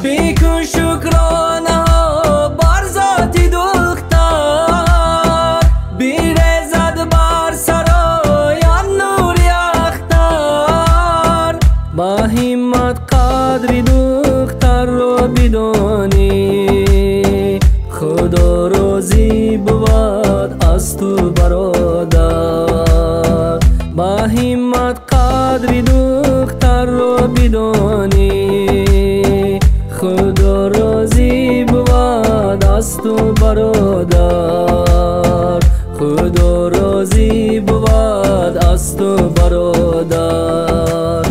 بیکن شکرانه ها بر ذاتی دختر بیرزد بر سرایان نور یختر با همت قدری دختر رو بدانی خدا روزی بود از تو برادر با همت قدری دختر رو بدانی خدا روزی بود از تو برادر خدا روزی بود از تو برادر.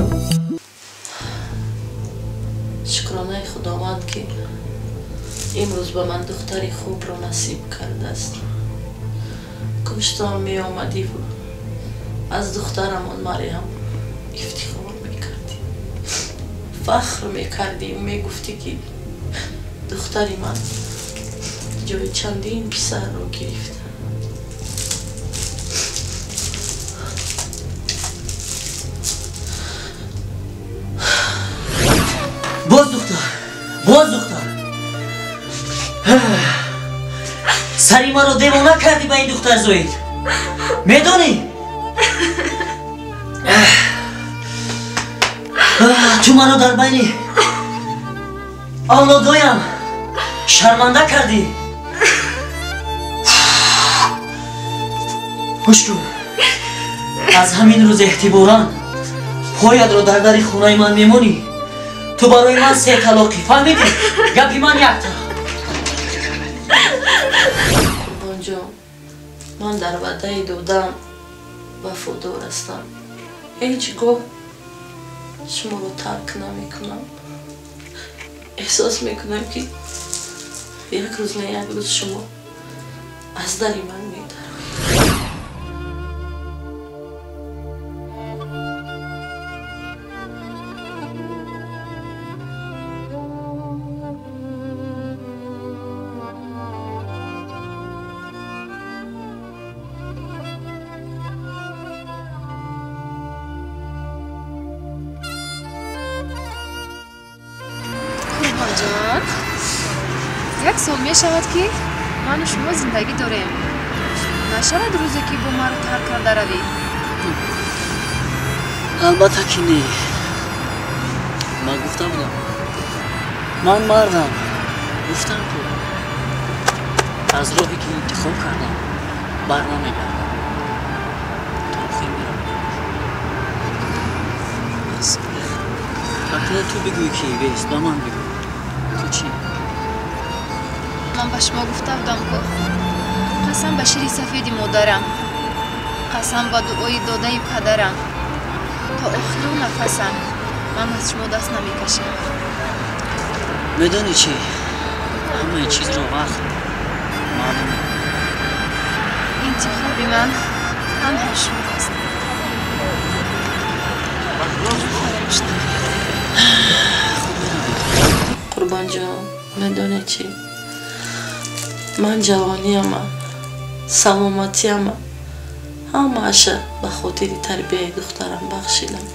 شکرانه خداوند که امروز به من دختری خوب را نصیب کرده است. کمشتان می آمدی و از دخترمان مریم افتخار می کردی، فخر می کردی و می گفتی که دختری من جای چندین پسر را گرفته. باز دختر سری ما رو دیوانه کردی به این دختر زوید، میدونی؟ تو منو در بین اولادایم شرمنده کردی. گوش کن، از همین روز اعتبارا پایت رو در در خونه من میمونی. تو برای من 3 طلاقی، فهمیدی؟ گپی من 1 تا. قربان جان، من در وعده دادم وفادار هستم. هیچگاه شما رو ترک نمیکنم. احساس میکنم که یک روز نه یک روز شما از دری من میدارم. جان 1 سال می شود که من و شما زندگی داریم. نشود روزی که با ما رو ترک کرده روی؟ البته که نه. من گفتم بودم من مردم، گفتم که از راهی که انتخاب کردم بر نمیگردم، تا آخر میرم. حتی تو بگوی که بیست با من بگو تو چی؟ من به شما گفته بودم که قسم به شیر سفید مادرم، قسم به دعای داده پدرم، تا آخرین نفسم من از شما دست نمیکشم. میدونی چی؟ همه چیز رو وقت معلومه. انتخاب من تنها شما است. قربان جان، میدونی چی؟ من جوانیم، سلامتیم، همه‌اش به خاطر تربیت دخترم بخشیدم.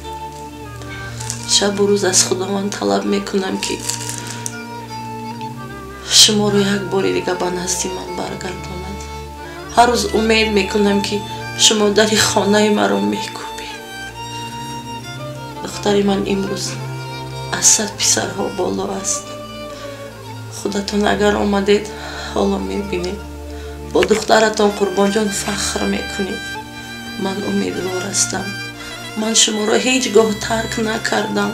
شب و روز از خداوند طلب میکنم که شما رو یک بار دیگه به نزد من برگرداند. هر روز امید میکنم که شما در خانه مرا میکوبید. دختر من امروز از 100 پسرها بالا است. خودتون اگر آمدید حالا میبینید با دخترتان قربان جان فخر میکنید. من امیدوار هستم. من شما را هیچگاه ترک نکردم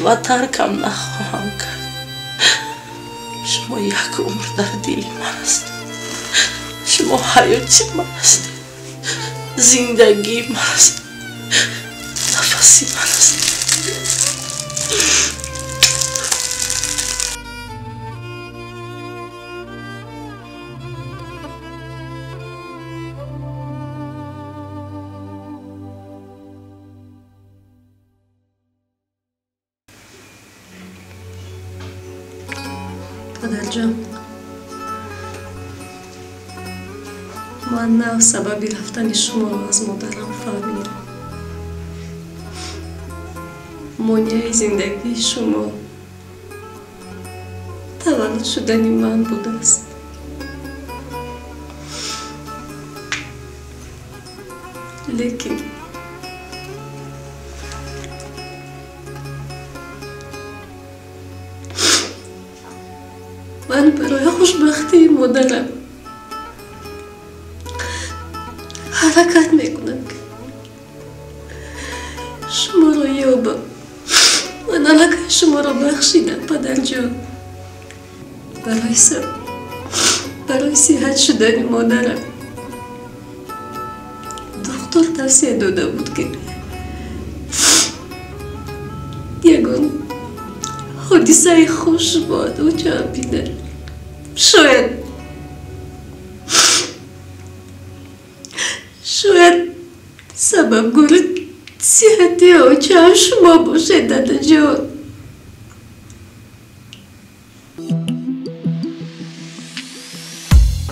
و ترکم نخواهم کرد. شما یک عمر در دل من است. شما حیاتی من است، زندگی من است، نفسی من است. پدر جان، من نه سبب رفتن شما رو از مادرم فهمیدم. مانع زندگی شما تولد شدنی من بوده است. لیکن من برای خوشبختی مادرم حرکت میکنم که شما را یابم. من علاقه شما را بخشیدم پدر جان. برای صحت شدن مادرم دکتر توصیه داده بود که یگان حادثه خوش باد و جا بیدر. شاید سبب گل صحتی آچه شما باشه داده جان.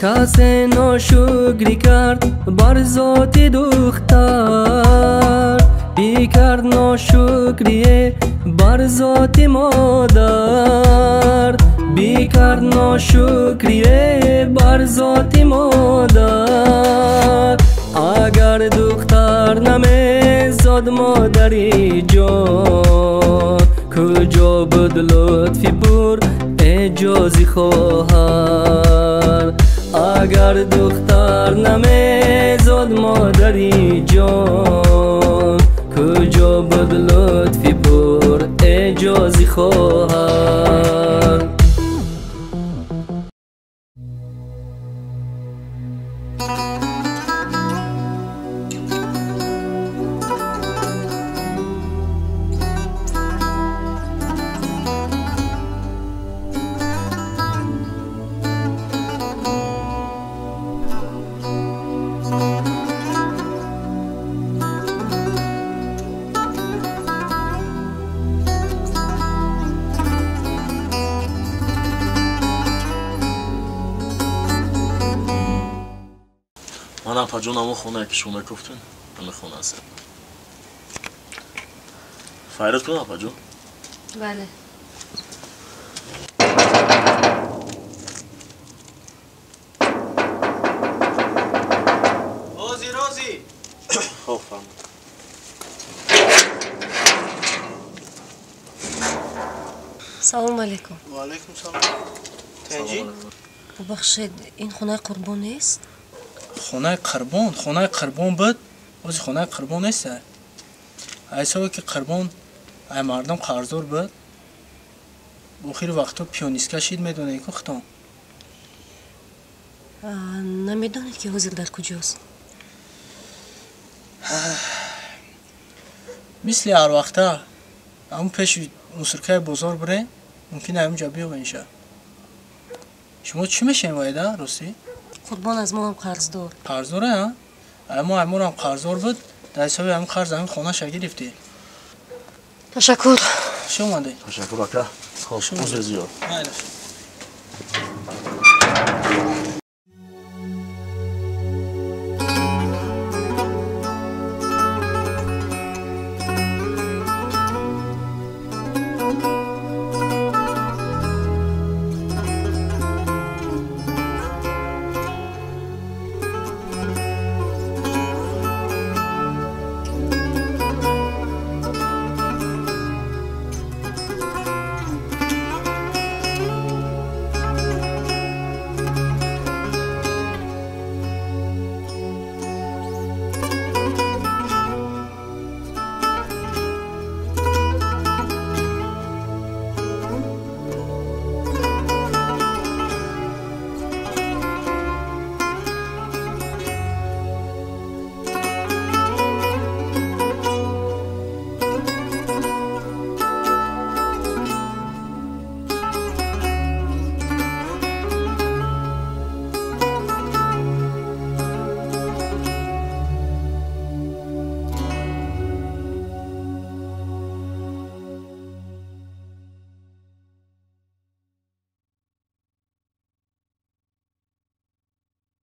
کسی ناشکری کرد بر ذات دختر، بی کرد ناشکری بر ذات مادر، بی کرد ناشکری بر ذات مادر. اگر دختر نمیزد مادری جان، کجا بود لطفی بر اجازی خواهر. اگر دختر نمیزد مادری جان، کجا بود لطفی بر اجازی خواهر. من اپا جون همون خونه که شما گفتین همه خونه هستم. فایرت کنم اپا جون؟ بله. روزی خب فهم. سلام علیکم. و علیکم سلام. تنجی؟ ببخشید این خونه قربان نیست؟ خونه قربان بود؟ از خونه قربان نیست. ایسا که قربان ای مردم قرضدار بود. بخیر وقتا پیانیست کشید میدونه که ختم. نمیدونید که حاضر در کجاست؟ مثل هر وقتا همون پیش موسیقی بزرگ بره ممکنه همونجا بیا بینشه. شما چی میشین وایده راستی؟ قربان از ما هم قرضدار. قرضداره ها؟ اما همون هم قرضدار بود در حساب همون قرض همین خونه شا گرفتی. تشکر. شما ده. تشکر اکا. خب روز زیاد.